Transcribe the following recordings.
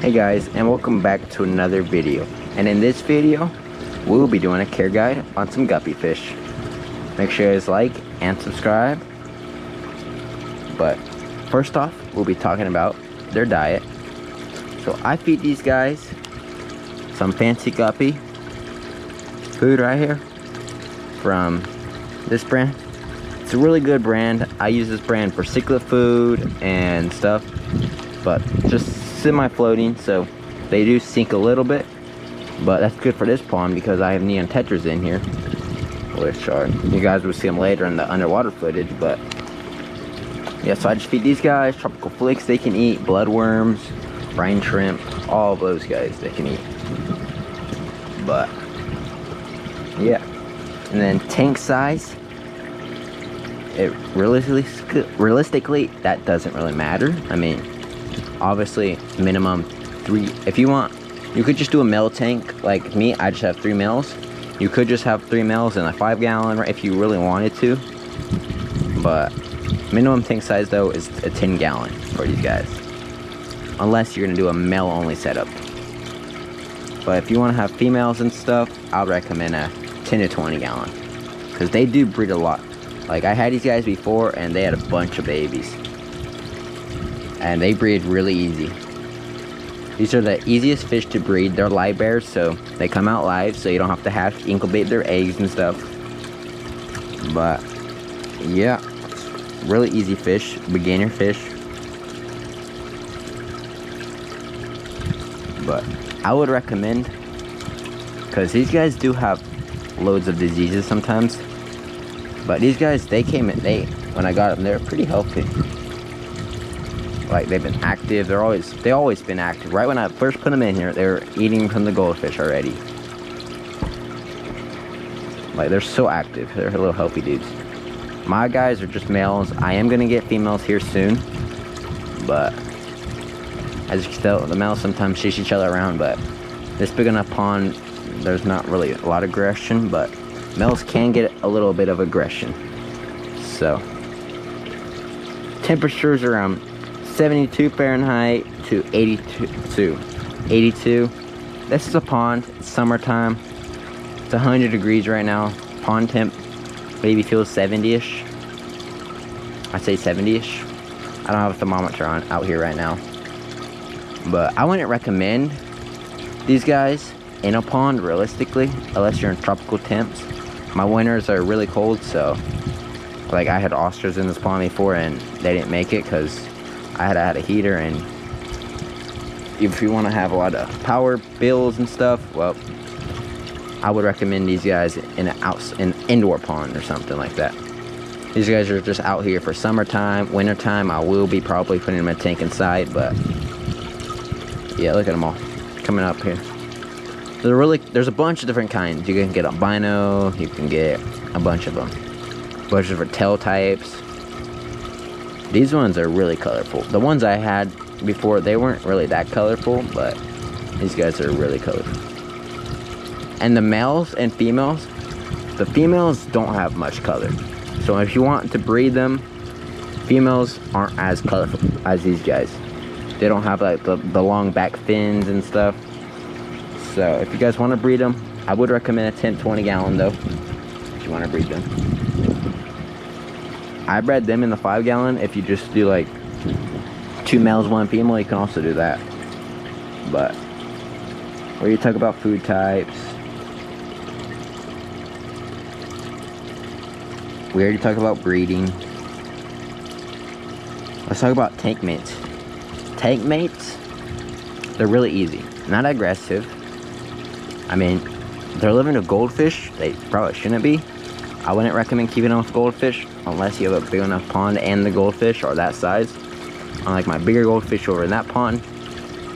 Hey guys, and welcome back to another video. And in this video, we'll be doing a care guide on some guppy fish. Make sure you guys like and subscribe. But first off, we'll be talking about their diet. So I feed these guys some fancy guppy food right here from this brand. It's a really good brand. I use this brand for cichlid food and stuff, but just semi-floating, so they do sink a little bit, but that's good for this pond because I have neon tetras in here, which are, you guys will see them later in the underwater footage. But yeah, so I just feed these guys tropical flicks they can eat, bloodworms, brine shrimp, all of those guys they can eat. But yeah, and then tank size, it realistically that doesn't really matter. I mean, obviously minimum 3. If you want, you could just do a male tank like me. I just have 3 males. You could just have 3 males and a 5 gallon if you really wanted to, but minimum tank size though is a 10 gallon for these guys, unless you're gonna do a male only setup. But if you want to have females and stuff, I would recommend a 10 to 20 gallon because they do breed a lot. Like, I had these guys before and they had a bunch of babies, and they breed really easy. These are the easiest fish to breed. They're live bears, so they come out live, so you don't have to incubate their eggs and stuff. But yeah, really easy fish, beginner fish. But I would recommend, because these guys do have loads of diseases sometimes, but these guys, when I got them, they're pretty healthy. Like, they've been active. They always been active. Right when I first put them in here, they were eating from the goldfish already. Like, they're so active. They're little healthy dudes. My guys are just males. I am gonna get females here soon, but as you can tell, the males sometimes chase each other around. But this big enough pond, there's not really a lot of aggression, but males can get a little bit of aggression. So temperatures around 72 Fahrenheit to 82. This is a pond. It's summertime. It's 100 degrees right now. Pond temp maybe feels 70-ish. I say 70-ish. I don't have a thermometer on out here right now, but I wouldn't recommend these guys in a pond realistically, unless you're in tropical temps. My winters are really cold, so like, I had oysters in this pond before and they didn't make it because I had a heater. And if you want to have a lot of power bills and stuff, well, I would recommend these guys in an indoor pond or something like that. These guys are just out here for summertime. Wintertime, I will be probably putting them in a tank inside, but yeah, look at them all coming up here. There's a bunch of different kinds. You can get albino, you can get a bunch of them. A bunch of different tail types. These ones are really colorful. The ones I had before, they weren't really that colorful, but these guys are really colorful. And the males and females, the females don't have much color. So if you want to breed them, females aren't as colorful as these guys. They don't have like the long back fins and stuff. So if you guys want to breed them, I would recommend a 10-20 gallon though, if you want to breed them. I bred them in the 5 gallon. If you just do like 2 males, 1 female, you can also do that. But where you talk about food types, we already talked about breeding. Let's talk about tank mates. Tank mates, they're really easy, not aggressive. I mean, they're living with goldfish. They probably shouldn't be. I wouldn't recommend keeping them with goldfish unless you have a big enough pond and the goldfish are that size. Unlike my bigger goldfish over in that pond,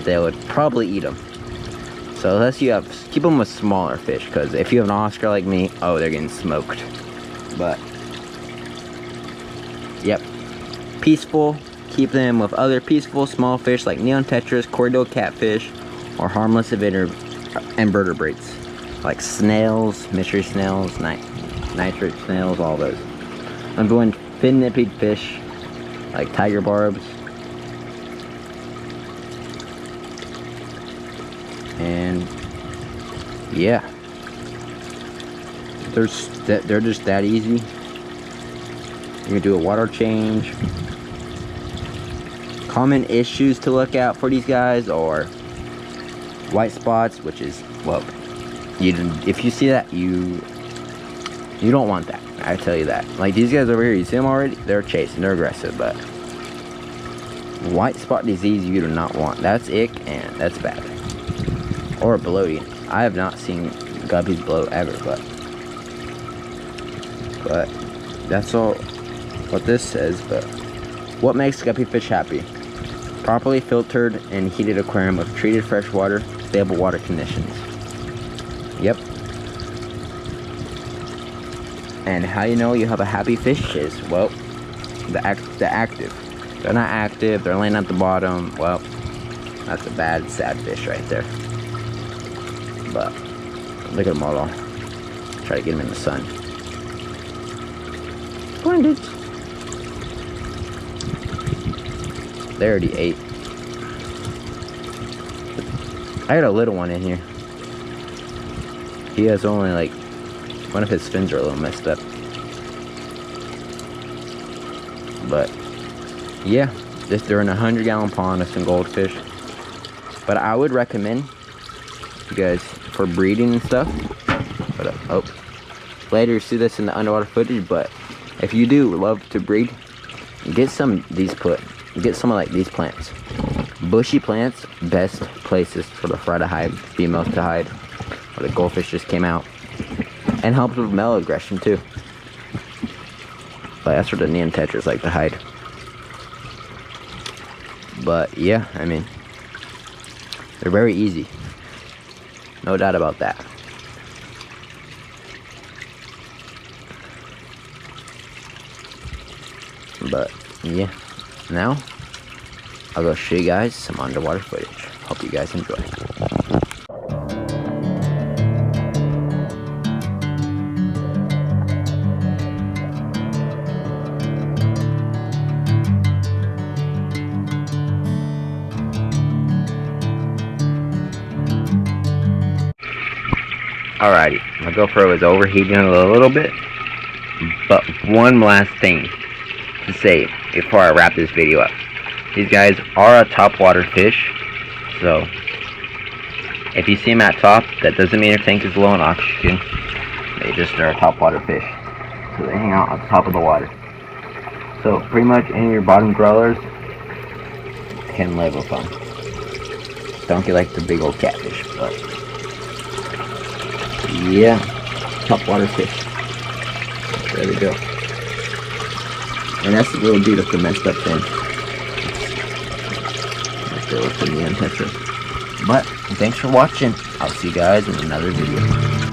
they would probably eat them. So unless you keep them with smaller fish, because if you have an Oscar like me, oh, they're getting smoked. But yep, peaceful. Keep them with other peaceful small fish like neon tetras, cordial catfish, or harmless invertebrates like snails, mystery snails, nitrate snails, all those. I'm doing fin-nipped fish like tiger barbs, yeah, they're just that easy. You can do a water change. Common issues to look out for these guys are white spots, which is, well, if you see that, you don't want that. I tell you that. Like these guys over here, you see them already? They're chasing, they're aggressive, but white spot disease you do not want. That's ick, and that's bad. Or bloating. I have not seen guppies bloat ever, but that's all what this says. But what makes guppy fish happy? Properly filtered and heated aquarium with treated fresh water, stable water conditions. Yep. And how you know you have a happy fish is, well, the active. They're not active, they're laying at the bottom. Well, that's a bad, sad fish right there. But look at them all. Try to get them in the sun. Come on, dudes. They already ate. I got a little one in here. He has only like, one of his fins are a little messed up. But yeah, they're in a 100-gallon pond of some goldfish. But I would recommend you guys for breeding and stuff. But later you see this in the underwater footage. But if you do love to breed, get some of like these plants. Bushy plants, best places for the fry to hide, females to hide. Or the goldfish just came out. And helps with male aggression too. But that's where the neon tetras like to hide. But yeah, I mean, they're very easy. No doubt about that. But yeah, now I'll go show you guys some underwater footage. Hope you guys enjoy. Alrighty, my GoPro is overheating a little bit, but one last thing to say before I wrap this video up. These guys are a topwater fish, so if you see them at top, that doesn't mean their tank is low on oxygen. They just are a topwater fish, so they hang out on top of the water. So pretty much any of your bottom dwellers can live with them. Don't get like the big old catfish, but yeah, topwater fish. There we go. And that's the little dude with the messed up fin. Right there with the neon tetra. But thanks for watching. I'll see you guys in another video.